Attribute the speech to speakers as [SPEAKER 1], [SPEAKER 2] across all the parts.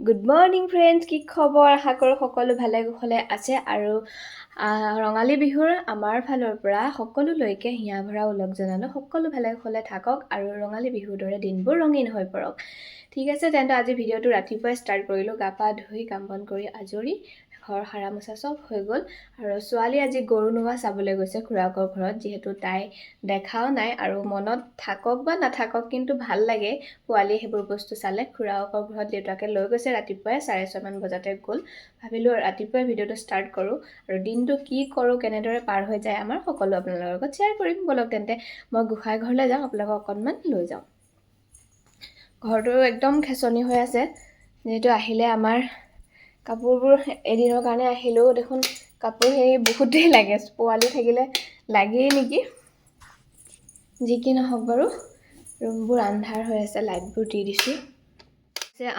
[SPEAKER 1] Good morning friends, কি খবৰ? আশা কৰোঁ সকলো ভালে কুশলে আছে আৰু ৰঙালী বিহুৰ আমাৰ ফালৰ পৰা সকলোলৈকে হিয়া ভৰা ওলগ জনালোঁ। সকলো ভালে কুশলে থাকক আৰু ৰঙালী বিহুৰ দৰে দিনবোৰ ৰঙীন হৈ পৰক। ঠিক আছে, তেন্তে আজি ভিডিঅ'টো ৰাতিপুৱাই ষ্টাৰ্ট কৰিলোঁ। গা পা ধুই কাম বন কৰি আজৰি, ঘৰ সাৰা মোচা চব হৈ গ'ল আৰু ছোৱালী আজি গৰু নোৱা চাবলৈ গৈছে খুৰাকৰ ঘৰত, যিহেতু তাই দেখাও নাই আৰু মনত থাকক বা নাথাকক কিন্তু ভাল লাগে পোৱালি সেইবোৰ বস্তু চালে। খুৰাকৰ ঘৰত দেউতাকে লৈ গৈছে ৰাতিপুৱাই 6:30 বজাতে গ'ল। ভাবিলোঁ ৰাতিপুৱাই ভিডিঅ'টো ষ্টাৰ্ট কৰোঁ আৰু দিনটো কি কৰোঁ, কেনেদৰে পাৰ হৈ যায় আমাৰ সকলো আপোনালোকৰ লগত শ্বেয়াৰ কৰিম। ব'লক তেন্তে মই গোঁসাই ঘৰলৈ যাওঁ, আপোনালোকক অকণমান লৈ যাওঁ। ঘৰটো একদম খেচনি হৈ আছে, যিহেতু আহিলে আমাৰ কাপোৰবোৰ এদিনৰ কাৰণে আহিলেও দেখোন কাপোৰ সেই বহুতেই লাগে, পোৱালি থাকিলে লাগেই নেকি। যি কি নহওক বাৰু, ৰুমবোৰ আন্ধাৰ হৈ আছে, লাইটবোৰ দি দিছোঁ।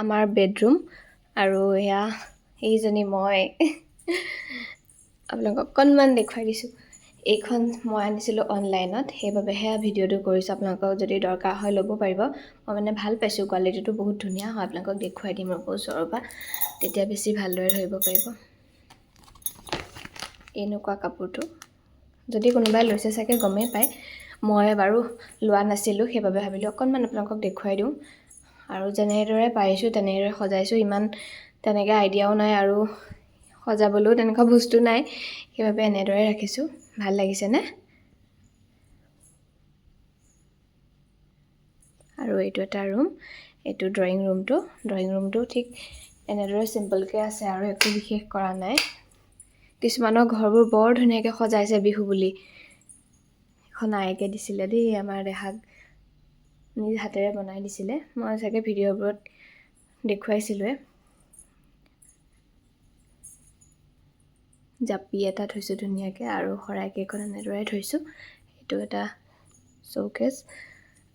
[SPEAKER 1] আমাৰ বেডৰুম আৰু এয়া এইজনী মই আপোনালোকক অকণমান দেখুৱাই দিছোঁ। এইখন মই আনিছিলোঁ অনলাইনত, সেইবাবেহে ভিডিঅ'টো কৰিছোঁ। আপোনালোকক যদি দৰকাৰ হয় ল'ব পাৰিব। মই মানে ভাল পাইছোঁ, কোৱালিটিটো বহুত ধুনীয়া হয়। আপোনালোকক দেখুৱাই দিম ৰ'ব ওচৰৰ পৰা, তেতিয়া বেছি ভালদৰে ধৰিব পাৰিব। এনেকুৱা কাপোৰটো যদি কোনোবাই লৈছে চাগে গমেই পায়, মই বাৰু লোৱা নাছিলোঁ, সেইবাবে ভাবিলোঁ অকণমান আপোনালোকক দেখুৱাই দিওঁ। আৰু যেনেদৰে পাৰিছোঁ তেনেদৰে সজাইছোঁ। ইমান তেনেকৈ আইডিয়াও নাই আৰু সজাবলৈও তেনেকুৱা বস্তু নাই, সেইবাবে এনেদৰে ৰাখিছোঁ। ভাল লাগিছেনে? আৰু এইটো এটা ৰুম, এইটো ড্ৰয়িং ৰুমটো ঠিক এনেদৰে চিম্পলকৈ আছে আৰু একো বিশেষ কৰা নাই। কিছুমানৰ ঘৰবোৰ বৰ ধুনীয়াকৈ সজাইছে বিহু বুলি। এখন আয়েকে দিছিলে দেই, আমাৰ দেহাক নিজ হাতেৰে বনাই দিছিলে। মই চাগে ভিডিঅ'বোৰত দেখুৱাইছিলোঁৱে। জাপি এটা থৈছোঁ ধুনীয়াকৈ আৰু শৰাইকেইখন এনেদৰে থৈছোঁ। এইটো এটা শ্ব'কেছ।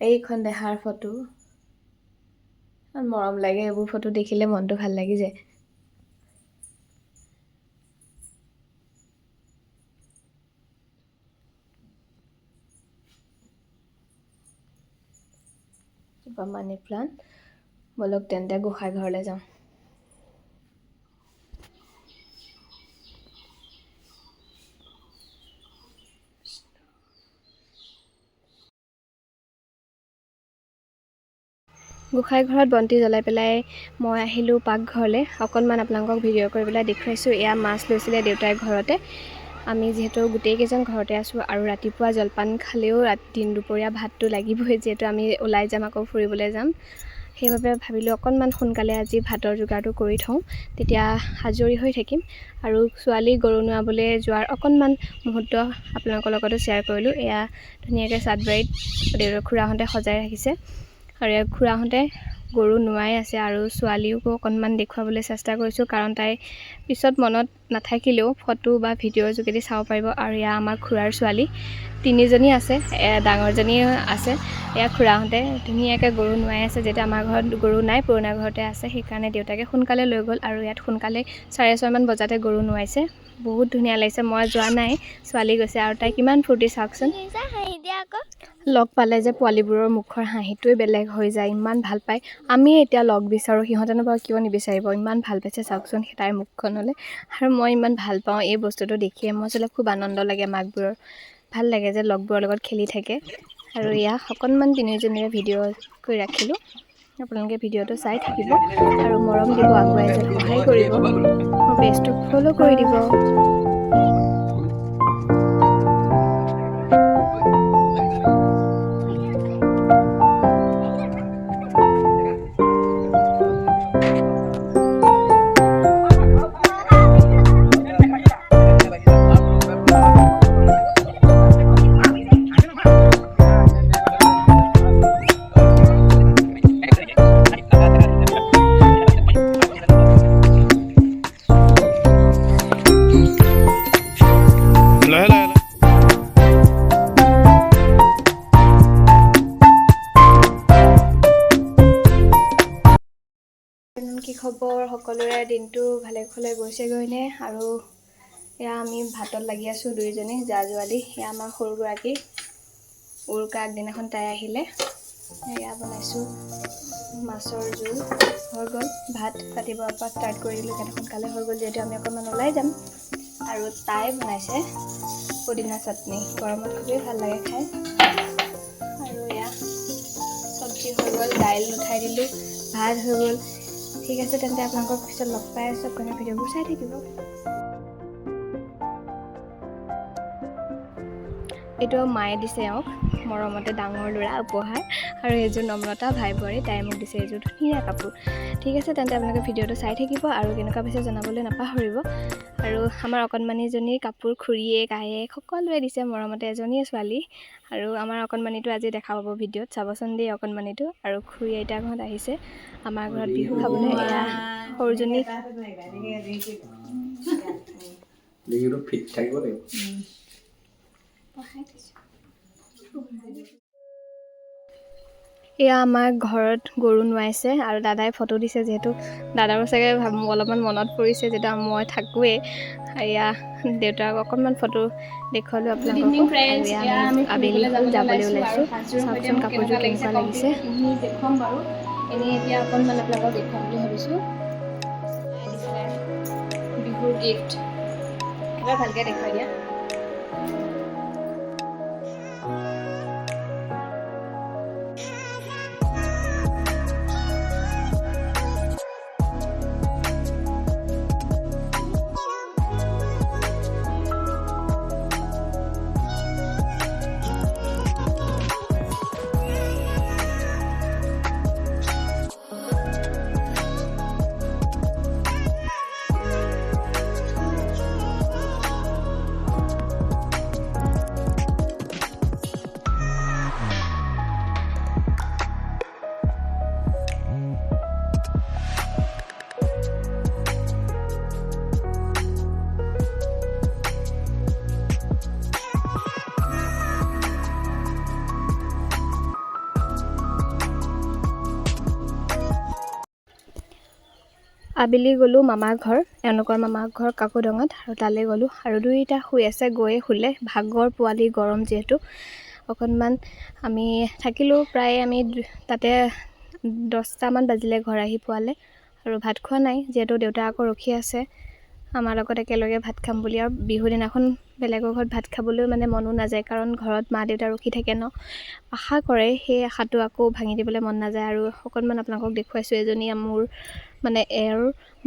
[SPEAKER 1] এইখন দেহাৰ ফটো, মৰম লাগে এইবোৰ ফটো দেখিলে, মনটো ভাল লাগি যায়। Money plant. ব'লক তেন্তে গোঁসাই ঘৰলৈ যাওঁ। গোঁসাই ঘৰত বন্তি জ্বলাই পেলাই মই আহিলোঁ পাকঘৰলৈ। অকণমান আপোনালোকক ভিডিঅ' কৰি পেলাই দেখুৱাইছোঁ। এয়া মাছ লৈছিলে দেউতাই ঘৰতে। আমি যিহেতু গোটেইকেইজন ঘৰতে আছোঁ আৰু ৰাতিপুৱা জলপান খালেও দিন দুপৰীয়া ভাতটো লাগিবই, যিহেতু আমি ওলাই যাম, আকৌ ফুৰিবলৈ যাম। সেইবাবে ভাবিলোঁ অকণমান সোনকালে আজি ভাতৰ যোগাৰটো কৰি থওঁ, তেতিয়া আজৰি হৈ থাকিম। আৰু ছোৱালী গৰু নোৱাবলৈ যোৱাৰ অকণমান মুহূৰ্ত আপোনালোকৰ লগতো শ্বেয়াৰ কৰিলোঁ। এয়া ধুনীয়াকৈ চাদবাৰীত খুৰাহঁতে সজাই ৰাখিছে আৰু খুৰাহঁতে গৰু নোৱাই আছে আৰু ছোৱালীকো অকণমান দেখুৱাবলৈ চেষ্টা কৰিছোঁ, কাৰণ তাই পিছত মনত নাথাকিলেও ফটো বা ভিডিঅ'ৰ যোগেদি চাব পাৰিব। আৰু এয়া আমাৰ খুৰাৰ ছোৱালী তিনিজনী আছে, ডাঙৰজনী আছে। এয়া খুৰাহঁতে ধুনীয়াকৈ গৰু নোৱাই আছে, যেতিয়া আমাৰ ঘৰত গৰু নাই, পুৰণা ঘৰতে আছে, সেইকাৰণে দেউতাকে সোনকালে লৈ গ'ল আৰু ইয়াত সোনকালে 6:30 বজাতে গৰু নোৱাইছে। বহুত ধুনীয়া লাগিছে। মই যোৱা নাই, ছোৱালী গৈছে আৰু তাই কিমান ফূৰ্তি চাওকচোন। লগ পালে যে পোৱালীবোৰৰ মুখৰ হাঁহিটোৱে বেলেগ হৈ যায়, ইমান ভাল পায়। আমি এতিয়া লগ বিচাৰোঁ, সিহঁতেনো বাৰু কিয় নিবিচাৰিব। ইমান ভাল পাইছে চাওকচোন তাইৰ মুখখনলৈ। আৰু মই ইমান ভাল পাওঁ এই বস্তুটো দেখিয়ে। মই আচলতে খুব আনন্দ লাগে মাকবোৰৰ, ভাল লাগে যে লগবোৰৰ লগত খেলি থাকে। আৰু ইয়াক অকণমান তিনিজনীৰে ভিডিঅ' কৰি ৰাখিলোঁ। আপোনালোকে ভিডিঅ'টো চাই থাকিব আৰু মৰম দিব, আগুৱাই যোৱাত সহায় কৰিব। মোৰ পেজটো ফ'ল' কৰি দিব। কি খবৰ সকলোৰে? দিনটো ভালে কুশলে গৈছেগৈনে? আৰু এয়া আমি ভাতত লাগি আছোঁ দুইজনী জা-জোৱালি। এয়া আমাৰ সৰুগৰাকী উৰুকা আগদিনাখন তাই আহিলে। এয়া বনাইছোঁ মাছৰ জোল হৈ গ'ল। ভাত ৰাতিপুৱাৰ পৰা ষ্টাৰ্ট কৰি দিলোঁ, সেইকাৰণে সোনকালে হৈ গ'ল যিহেতু আমি অকণমান ওলাই যাম। আৰু তাই বনাইছে পুদিনা চাটনি, গৰমত খুবেই ভাল লাগে খাই। আৰু এয়া চব্জি হৈ গ'ল, দাইল উঠাই দিলোঁ, ভাত হৈ গ'ল। ঠিক আছে তেন্তে আপোনালোকক পিছত লগ পাই আছোঁ, আপোনাৰ ভিডিঅ'বোৰ চাই থাকিব। এইটো মায়ে দিছে এওঁক মৰমতে, ডাঙৰ ল'ৰা উপহাৰ। আৰু এইযোৰ নম্ৰতা ভাই বোৱাৰী, তাই মোক দিছে এইযোৰ ধুনীয়া কাপোৰ। ঠিক আছে তেন্তে আপোনালোকে ভিডিঅ'টো চাই থাকিব আৰু কেনেকুৱা পাইছে জনাবলৈ নাপাহৰিব। আৰু আমাৰ অকণমানিজনীৰ কাপোৰ খুৰীয়েক আয়েক সকলোৱে দিছে মৰমতে, এজনীয়ে ছোৱালী। আৰু আমাৰ অকণমানিটো আজি দেখা পাব ভিডিঅ'ত, চাবচোন দেই অকণমানিটো। আৰু খুৰী আইতাহঁত আহিছে আমাৰ ঘৰত বিহু খাবলৈ। এয়া সৰুজনী ফিট থাকিব লাগিব। এয়া আমাৰ ঘৰত গৰু নোৱাইছে আৰু দাদাই ফটো দিছে, যিহেতু দাদাৰো চাগে অলপমান মনত পৰিছে যিহেতু মই থাকোঁৱেই। এয়া দেউতাক অকণমান ফটো দেখুৱালোঁ আপোনালোকক। আৰু এয়া আমি আবেলি হ'ল, যাবলৈ ওলাইছোঁ। চাওকচোন কাপোৰযোৰ কেনেকুৱা লাগিছে, পিন্ধি দেখুৱাম বাৰু। এনেই এতিয়া অকণমান আপোনালোকক দেখুৱাম বুলি ভাবিছোঁ। বিহুৰ গিফ্ট এবাৰ ভালকৈ দেখুৱাই দিয়া। আবেলি গ'লোঁ মামাৰ ঘৰ, এওঁলোকৰ মামাৰ ঘৰ কাকোডঙত, আৰু তালৈ গ'লোঁ। আৰু দুইটা শুই আছে, গৈয়ে শুলে। ভাগৰ পোৱালি, গৰম যিহেতু অকণমান আমি থাকিলোঁ। প্ৰায় আমি তাতে 10টামান বাজিলে ঘৰ আহি পোৱালে। আৰু ভাত খোৱা নাই যিহেতু দেউতা আকৌ ৰখি আছে আমাৰ লগত একেলগে ভাত খাম বুলি। আৰু বিহুৰ দিনাখন বেলেগৰ ঘৰত ভাত খাবলৈ মানে মনো নাযায়, কাৰণ ঘৰত মা দেউতা ৰখি থাকে ন, আশা কৰে। সেই আশাটো আকৌ ভাঙি দিবলৈ মন নাযায়। আৰু অকণমান আপোনালোকক দেখুৱাইছোঁ, এজনী মোৰ মানে এওঁৰ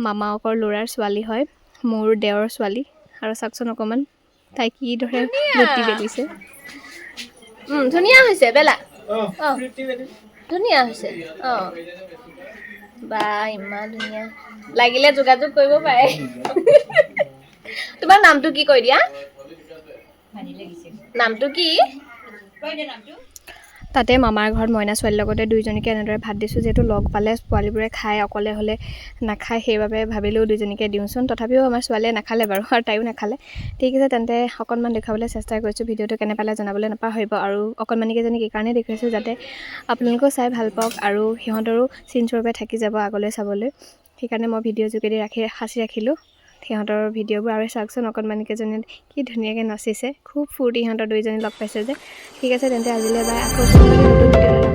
[SPEAKER 1] মামাকৰ ল'ৰাৰ ছোৱালী হয়, মোৰ দেওৰৰ ছোৱালী। আৰু চাওকচোন অকণমান তাই কিদৰে ৰুটি বেলিছে। ধুনীয়া হৈছে বেলা, ধুনীয়া হৈছে। বা ইমান ধুনীয়া লাগিলে যোগাযোগ কৰিব পাৰে। তোমাৰ নামটো কি কৈ দিয়া, নামটো কি? তাতে মামাৰ ঘৰত মইনা ছোৱালীৰ লগতে দুইজনীকে এনেদৰে ভাত দিছোঁ, যিহেতু লগ পালে পোৱালীবোৰে খায়, অকলে হ'লে নাখায়। সেইবাবে ভাবিলেও দুইজনীকে দিওঁচোন। তথাপিও আমাৰ ছোৱালীয়ে নাখালে বাৰু, আৰু তাইও নাখালে। ঠিক আছে তেন্তে অকণমান দেখুৱাবলৈ চেষ্টা কৰিছোঁ। ভিডিঅ'টো কেনে পালে জনাবলৈ নাপাহৰিব। আৰু অকণমানিকেইজনীক এইকাৰণেই দেখুৱাইছোঁ যাতে আপোনালোকেও চাই ভাল পাওক আৰু সিহঁতৰো চিনস্বৰূপে থাকি যাব আগলৈ চাবলৈ। সেইকাৰণে মই ভিডিঅ' যোগেদি সাঁচি ৰাখিলোঁ সিহঁতৰ ভিডিঅ'বোৰ। আৰু চাওকচোন অকণমানিকেইজনী কি ধুনীয়াকৈ নাচিছে, খুব ফূৰ্তি সিহঁতৰ দুইজনী লগ পাইছে যে। ঠিক আছে তেন্তে আজিলৈ বাই, আকৌ নতুন ভিডিঅ'লৈ